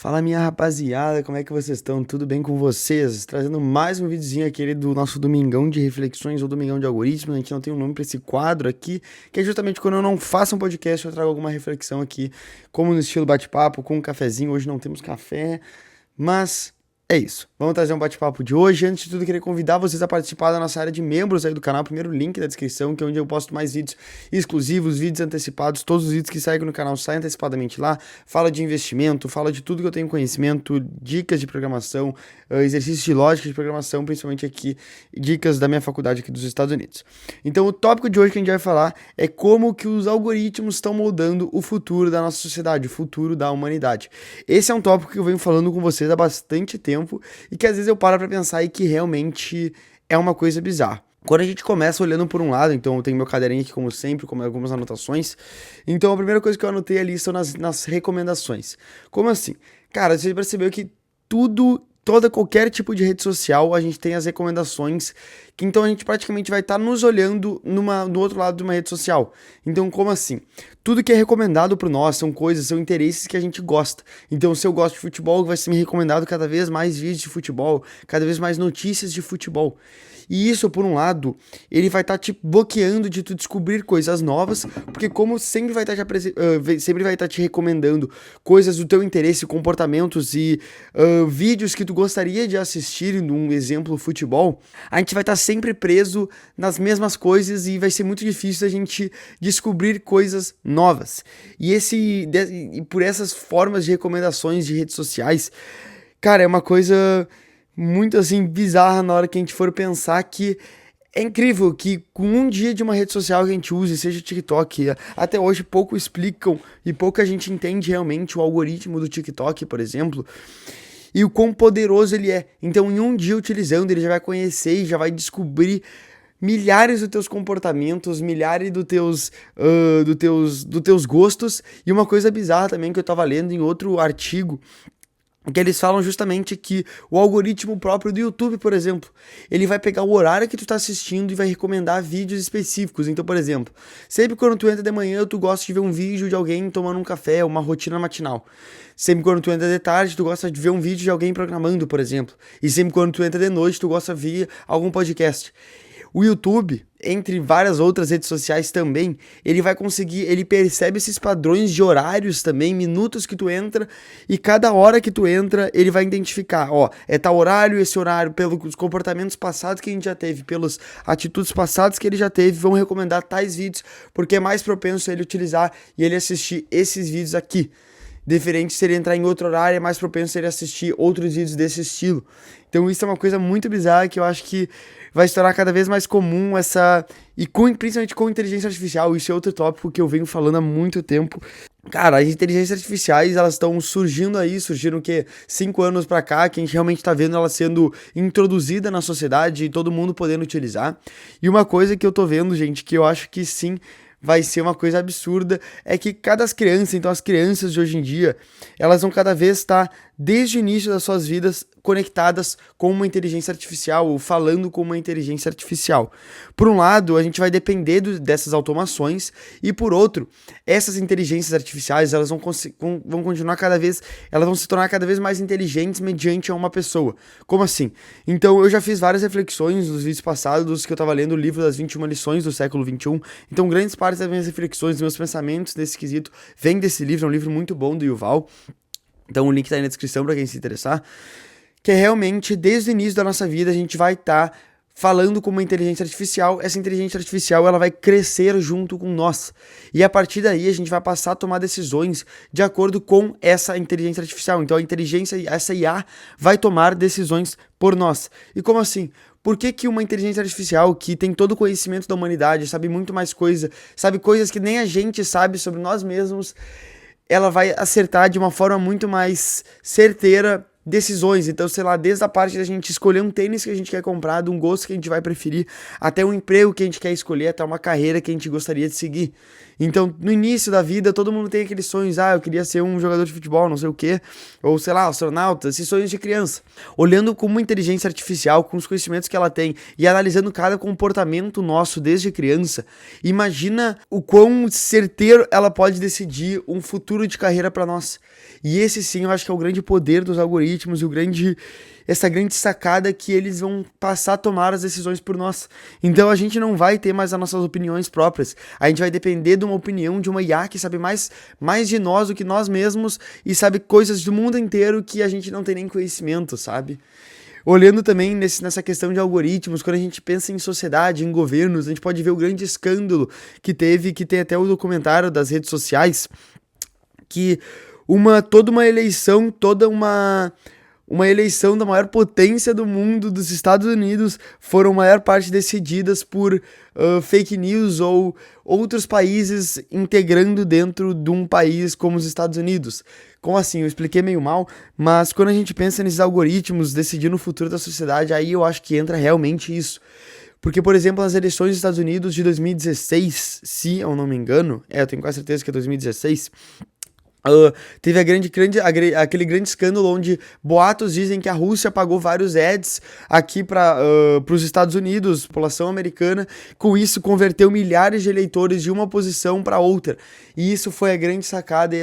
Fala minha rapaziada, como é que vocês estão? Tudo bem com vocês? Trazendo mais um videozinho aquele do nosso Domingão de Reflexões ou Domingão de Algoritmos. A gente não tem um nome pra esse quadro aqui, que é justamente quando eu não faço um podcast, eu trago alguma reflexão aqui, como no estilo bate-papo, com um cafezinho. Hoje não temos café, mas é isso. Vamos trazer um bate-papo de hoje. Antes de tudo, queria convidar vocês a participar da nossa área de membros aí do canal. Primeiro link da descrição, que é onde eu posto mais vídeos exclusivos, vídeos antecipados. Todos os vídeos que saem no canal saem antecipadamente lá. Fala de investimento, fala de tudo que eu tenho conhecimento, dicas de programação, exercícios de lógica de programação, principalmente aqui, dicas da minha faculdade aqui dos Estados Unidos. Então, o tópico de hoje que a gente vai falar é como que os algoritmos estão moldando o futuro da nossa sociedade, o futuro da humanidade. Esse é um tópico que eu venho falando com vocês há bastante tempo e que às vezes eu paro pra pensar e que realmente é uma coisa bizarra. Quando a gente começa olhando por um lado, então eu tenho meu caderninho aqui como sempre, com algumas anotações. Então a primeira coisa que eu anotei ali são nas recomendações. Como assim? Cara, você percebeu que qualquer tipo de rede social, a gente tem as recomendações, que então a gente praticamente vai estar nos olhando no outro lado de uma rede social. Então, como assim? Tudo que é recomendado por nós são coisas, são interesses que a gente gosta. Então, se eu gosto de futebol, vai ser me recomendado cada vez mais vídeos de futebol, cada vez mais notícias de futebol. E isso, por um lado, ele vai estar te bloqueando de tu descobrir coisas novas, porque como sempre vai estar sempre vai estar te recomendando coisas do teu interesse, comportamentos e vídeos que tu gostaria de assistir, num exemplo, futebol, a gente vai estar sempre preso nas mesmas coisas e vai ser muito difícil a gente descobrir coisas novas. E por essas formas de recomendações de redes sociais, cara, é uma coisa muito assim bizarra na hora que a gente for pensar que é incrível que com um dia de uma rede social que a gente use, seja TikTok, até hoje pouco explicam e pouca gente entende realmente o algoritmo do TikTok, por exemplo, e o quão poderoso ele é. Então, em um dia utilizando, ele já vai conhecer e já vai descobrir milhares dos teus comportamentos, milhares dos teus gostos. E uma coisa bizarra também que eu tava lendo em outro artigo, que eles falam justamente que o algoritmo próprio do YouTube, por exemplo, ele vai pegar o horário que tu tá assistindo e vai recomendar vídeos específicos. Então, por exemplo, sempre quando tu entra de manhã, tu gosta de ver um vídeo de alguém tomando um café, uma rotina matinal. Sempre quando tu entra de tarde, tu gosta de ver um vídeo de alguém programando, por exemplo. E sempre quando tu entra de noite, tu gosta de ver algum podcast. O YouTube, entre várias outras redes sociais também, ele vai conseguir, ele percebe esses padrões de horários também, minutos que tu entra, e cada hora que tu entra, ele vai identificar, ó, é tal horário, esse horário, pelos comportamentos passados que a gente já teve, pelas atitudes passadas que ele já teve, vão recomendar tais vídeos, porque é mais propenso ele utilizar e ele assistir esses vídeos aqui. Diferente se ele entrar em outro horário, é mais propenso ele assistir outros vídeos desse estilo. Então isso é uma coisa muito bizarra que eu acho que vai se tornar cada vez mais comum principalmente com inteligência artificial. Isso é outro tópico que eu venho falando há muito tempo. Cara, as inteligências artificiais, elas estão surgindo aí, surgiram o quê? 5 anos pra cá, que a gente realmente tá vendo ela sendo introduzida na sociedade e todo mundo podendo utilizar. E uma coisa que eu tô vendo, gente, que eu acho que sim, vai ser uma coisa absurda, é que cada criança, então as crianças de hoje em dia, elas vão cada vez estar, desde o início das suas vidas, conectadas com uma inteligência artificial, ou falando com uma inteligência artificial. Por um lado, a gente vai depender dessas automações, e por outro, essas inteligências artificiais, elas vão continuar elas vão se tornar cada vez mais inteligentes mediante a uma pessoa. Como assim? Então, eu já fiz várias reflexões nos vídeos passados, que eu tava lendo o livro das 21 lições do século XXI, então grandes partes das minhas reflexões, dos meus pensamentos nesse quesito, vem desse livro, é um livro muito bom do Yuval. Então o link tá aí na descrição para quem se interessar. Que é realmente, desde o início da nossa vida, a gente vai estar falando com uma inteligência artificial. Essa inteligência artificial, ela vai crescer junto com nós. E a partir daí, a gente vai passar a tomar decisões de acordo com essa inteligência artificial. Então essa IA vai tomar decisões por nós. E como assim? Por que uma inteligência artificial que tem todo o conhecimento da humanidade, sabe muito mais coisa, sabe coisas que nem a gente sabe sobre nós mesmos, ela vai acertar de uma forma muito mais certeira decisões. Então, sei lá, desde a parte da gente escolher um tênis que a gente quer comprar, de um gosto que a gente vai preferir, até um emprego que a gente quer escolher, até uma carreira que a gente gostaria de seguir. Então, no início da vida, todo mundo tem aqueles sonhos, eu queria ser um jogador de futebol, não sei o quê, ou sei lá, astronauta, esses sonhos de criança. Olhando como a inteligência artificial, com os conhecimentos que ela tem, e analisando cada comportamento nosso desde criança, imagina o quão certeiro ela pode decidir um futuro de carreira para nós. E esse sim, eu acho que é o grande poder dos algoritmos e essa grande sacada que eles vão passar a tomar as decisões por nós. Então a gente não vai ter mais as nossas opiniões próprias. A gente vai depender de uma opinião de uma IA que sabe mais de nós do que nós mesmos e sabe coisas do mundo inteiro que a gente não tem nem conhecimento, sabe? Olhando também nessa questão de algoritmos, quando a gente pensa em sociedade, em governos, a gente pode ver o grande escândalo que tem até o documentário das redes sociais, que toda uma eleição da maior potência do mundo, dos Estados Unidos, foram a maior parte decididas por fake news ou outros países integrando dentro de um país como os Estados Unidos. Como assim? Eu expliquei meio mal, mas quando a gente pensa nesses algoritmos decidindo o futuro da sociedade, aí eu acho que entra realmente isso. Porque, por exemplo, nas eleições dos Estados Unidos de 2016, se eu não me engano, eu tenho quase certeza que é 2016, teve aquele grande escândalo onde boatos dizem que a Rússia pagou vários ads aqui para os Estados Unidos, população americana, com isso converteu milhares de eleitores de uma posição para outra. E isso foi a grande sacada,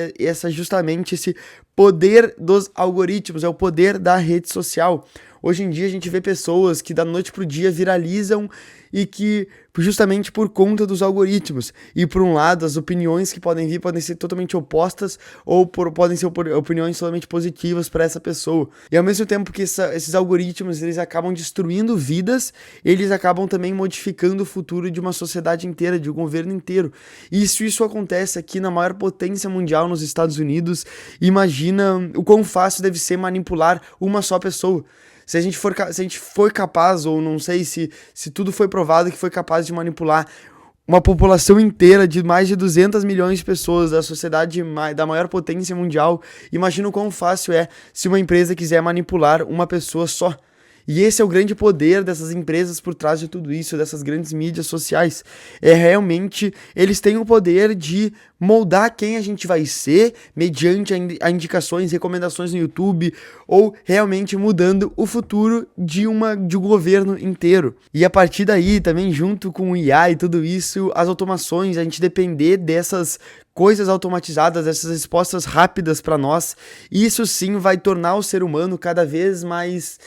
justamente esse poder dos algoritmos, é o poder da rede social. Hoje em dia a gente vê pessoas que da noite pro dia viralizam e que justamente por conta dos algoritmos. E por um lado, as opiniões que podem vir podem ser totalmente opostas ou podem ser opiniões totalmente positivas para essa pessoa. E ao mesmo tempo que esses algoritmos eles acabam destruindo vidas, eles acabam também modificando o futuro de uma sociedade inteira, de um governo inteiro. E se isso acontece aqui na maior potência mundial, nos Estados Unidos, imagina o quão fácil deve ser manipular uma só pessoa. Se a gente for capaz, ou não sei se tudo foi provado que foi capaz de manipular uma população inteira de mais de 200 milhões de pessoas da sociedade da maior potência mundial, imagina o quão fácil é se uma empresa quiser manipular uma pessoa só. E esse é o grande poder dessas empresas por trás de tudo isso, dessas grandes mídias sociais. Realmente, eles têm o poder de moldar quem a gente vai ser mediante indicações, recomendações no YouTube, ou realmente mudando o futuro de um governo inteiro. E a partir daí, também junto com o IA e tudo isso, as automações, a gente depender dessas coisas automatizadas, essas respostas rápidas para nós, isso sim vai tornar o ser humano cada vez mais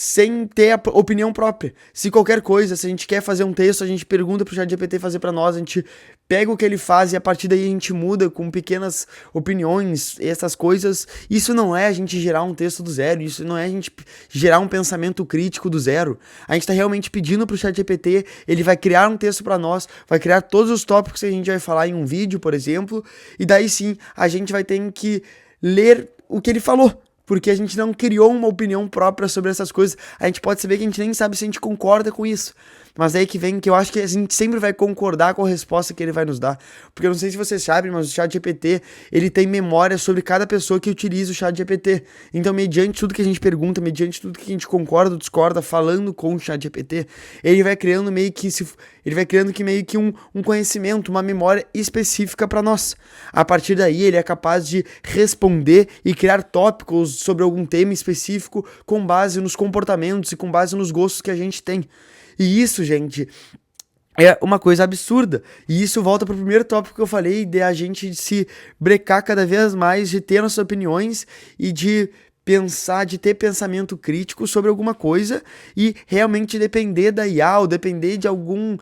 sem ter a opinião própria. Se qualquer coisa, se a gente quer fazer um texto, a gente pergunta pro ChatGPT fazer pra nós, a gente pega o que ele faz e a partir daí a gente muda com pequenas opiniões, essas coisas. Isso não é a gente gerar um texto do zero, isso não é a gente gerar um pensamento crítico do zero. A gente tá realmente pedindo pro ChatGPT, ele vai criar um texto pra nós, vai criar todos os tópicos que a gente vai falar em um vídeo, por exemplo, e daí sim, a gente vai ter que ler o que ele falou. Porque a gente não criou uma opinião própria sobre essas coisas. A gente pode saber que a gente nem sabe se a gente concorda com isso. Mas é aí que vem que eu acho que a gente sempre vai concordar com a resposta que ele vai nos dar. Porque eu não sei se vocês sabem, mas o ChatGPT, ele tem memória sobre cada pessoa que utiliza o ChatGPT. Então, mediante tudo que a gente pergunta, mediante tudo que a gente concorda ou discorda, falando com o ChatGPT, ele vai criando meio que um conhecimento, uma memória específica para nós. A partir daí, ele é capaz de responder e criar tópicos sobre algum tema específico com base nos comportamentos e com base nos gostos que a gente tem. E isso, gente, é uma coisa absurda. E isso volta pro primeiro tópico que eu falei, de a gente se brecar cada vez mais, de ter nossas opiniões e de pensar, de ter pensamento crítico sobre alguma coisa e realmente depender da IA ou depender de algum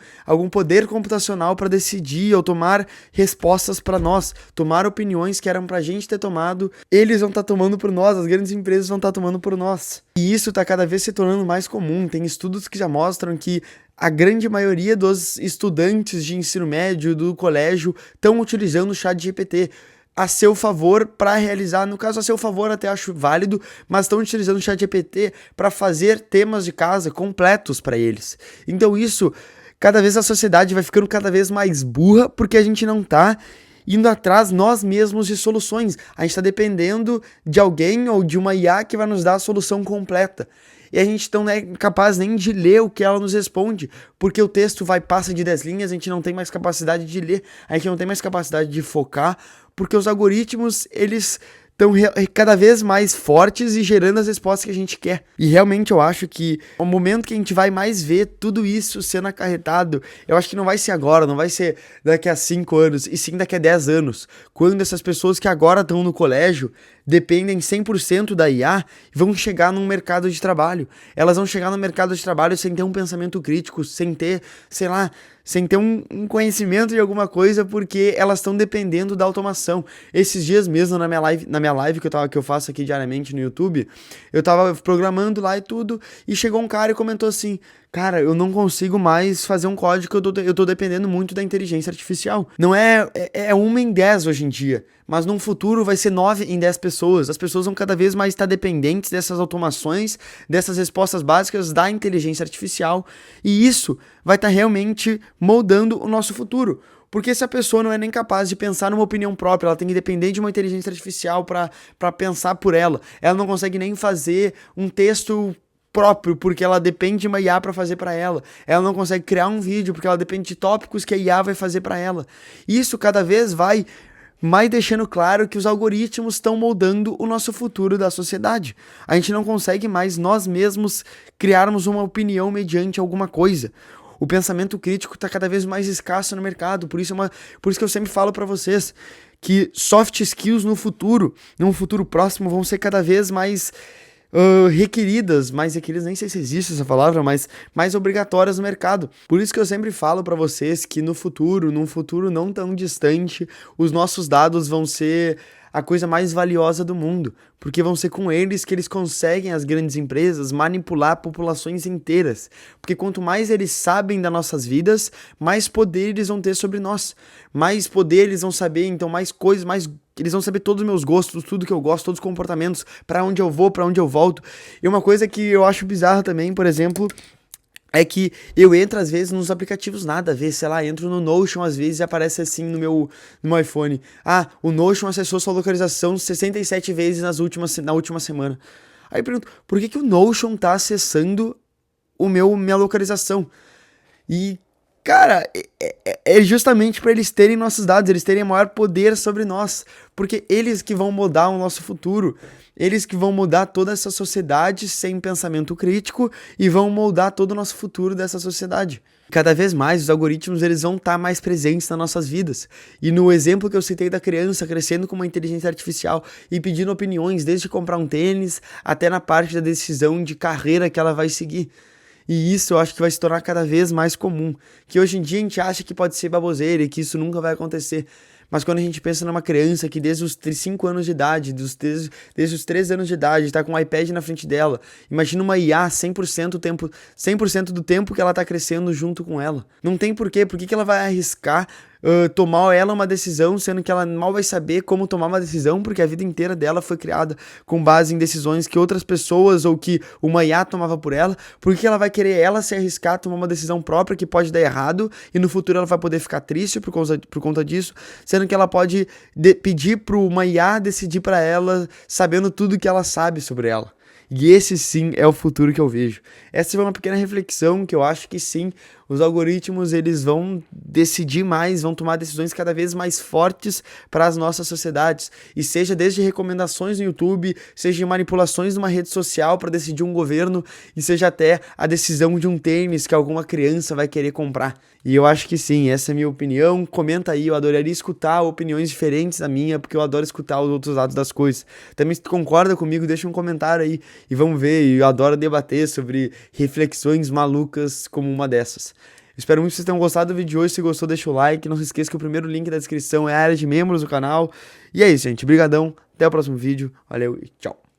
poder computacional para decidir ou tomar respostas para nós, tomar opiniões que eram pra gente ter tomado, eles vão estar tomando por nós, as grandes empresas vão estar tomando por nós. E isso tá cada vez se tornando mais comum, tem estudos que já mostram que a grande maioria dos estudantes de ensino médio, do colégio, estão utilizando o ChatGPT a seu favor para realizar, no caso a seu favor até acho válido, mas estão utilizando o ChatGPT para fazer temas de casa completos para eles. Então isso, cada vez a sociedade vai ficando cada vez mais burra porque a gente não tá indo atrás nós mesmos de soluções. A gente está dependendo de alguém ou de uma IA que vai nos dar a solução completa. E a gente não é capaz nem de ler o que ela nos responde, porque o texto passa de 10 linhas, a gente não tem mais capacidade de ler, a gente não tem mais capacidade de focar, porque os algoritmos, eles estão cada vez mais fortes e gerando as respostas que a gente quer. E realmente eu acho que o momento que a gente vai mais ver tudo isso sendo acarretado, eu acho que não vai ser agora, não vai ser daqui a 5 anos, e sim daqui a 10 anos, quando essas pessoas que agora estão no colégio dependem 100% da IA e vão chegar num mercado de trabalho. Elas vão chegar no mercado de trabalho sem ter um pensamento crítico, sem ter, sei lá, sem ter um conhecimento de alguma coisa, porque elas estão dependendo da automação. Esses dias mesmo, na minha live que eu faço aqui diariamente no YouTube, eu tava programando lá e tudo, e chegou um cara e comentou assim: cara, eu não consigo mais fazer um código, eu tô dependendo muito da inteligência artificial. Não é 1 em 10 hoje em dia, mas num futuro vai ser 9 em 10 pessoas. As pessoas vão cada vez mais estar dependentes dessas automações, dessas respostas básicas da inteligência artificial, e isso vai estar realmente moldando o nosso futuro. Porque se a pessoa não é nem capaz de pensar numa opinião própria, ela tem que depender de uma inteligência artificial para pensar por ela. Ela não consegue nem fazer um texto próprio, porque ela depende de uma IA para fazer para ela. Ela não consegue criar um vídeo, porque ela depende de tópicos que a IA vai fazer para ela. Isso cada vez vai mais deixando claro que os algoritmos estão moldando o nosso futuro da sociedade. A gente não consegue mais nós mesmos criarmos uma opinião mediante alguma coisa. O pensamento crítico está cada vez mais escasso no mercado, por isso que eu sempre falo para vocês que soft skills num futuro próximo, vão ser cada vez mais requeridas, nem sei se existe essa palavra, mas mais obrigatórias no mercado. Por isso que eu sempre falo para vocês que num futuro não tão distante, os nossos dados vão ser a coisa mais valiosa do mundo, porque vão ser com eles que eles conseguem, as grandes empresas, manipular populações inteiras, porque quanto mais eles sabem das nossas vidas, mais poder eles vão ter sobre nós, mais poder eles vão saber, então mais coisas, eles vão saber todos os meus gostos, tudo que eu gosto, todos os comportamentos, para onde eu vou, para onde eu volto. E uma coisa que eu acho bizarra também, por exemplo, é que eu entro às vezes nos aplicativos nada a ver, sei lá, entro no Notion às vezes e aparece assim no meu iPhone: ah, o Notion acessou sua localização 67 vezes na última semana. Aí eu pergunto, por que o Notion tá acessando minha localização? E, cara, é justamente para eles terem nossos dados, eles terem maior poder sobre nós, porque eles que vão mudar o nosso futuro, eles que vão mudar toda essa sociedade sem pensamento crítico e vão moldar todo o nosso futuro dessa sociedade. Cada vez mais os algoritmos eles vão estar mais presentes nas nossas vidas. E no exemplo que eu citei da criança crescendo com uma inteligência artificial e pedindo opiniões, desde comprar um tênis até na parte da decisão de carreira que ela vai seguir. E isso eu acho que vai se tornar cada vez mais comum. Que hoje em dia a gente acha que pode ser baboseira e que isso nunca vai acontecer. Mas quando a gente pensa numa criança que desde os 5 anos de idade, desde os 3 anos de idade, tá com um iPad na frente dela, imagina uma IA 100% do tempo que ela tá crescendo junto com ela. Não tem porquê, por que ela vai arriscar tomar ela uma decisão, sendo que ela mal vai saber como tomar uma decisão, porque a vida inteira dela foi criada com base em decisões que outras pessoas ou que uma IA tomava por ela. Por que ela vai querer se arriscar a tomar uma decisão própria que pode dar errado e no futuro ela vai poder ficar triste por conta disso, sendo que ela pode pedir para uma IA decidir para ela, sabendo tudo que ela sabe sobre ela. E esse sim é o futuro que eu vejo. Essa foi uma pequena reflexão que eu acho que sim, os algoritmos eles vão decidir mais, vão tomar decisões cada vez mais fortes para as nossas sociedades. E seja desde recomendações no YouTube, seja manipulações numa rede social para decidir um governo, e seja até a decisão de um tênis que alguma criança vai querer comprar. E eu acho que sim, essa é a minha opinião. Comenta aí, eu adoraria escutar opiniões diferentes da minha, porque eu adoro escutar os outros lados das coisas. Também se tu concorda comigo, deixa um comentário aí e vamos ver. Eu adoro debater sobre reflexões malucas como uma dessas. Espero muito que vocês tenham gostado do vídeo de hoje. Se gostou, deixa o like. Não se esqueça que o primeiro link da descrição é a área de membros do canal. E é isso, gente. Brigadão. Até o próximo vídeo. Valeu e tchau.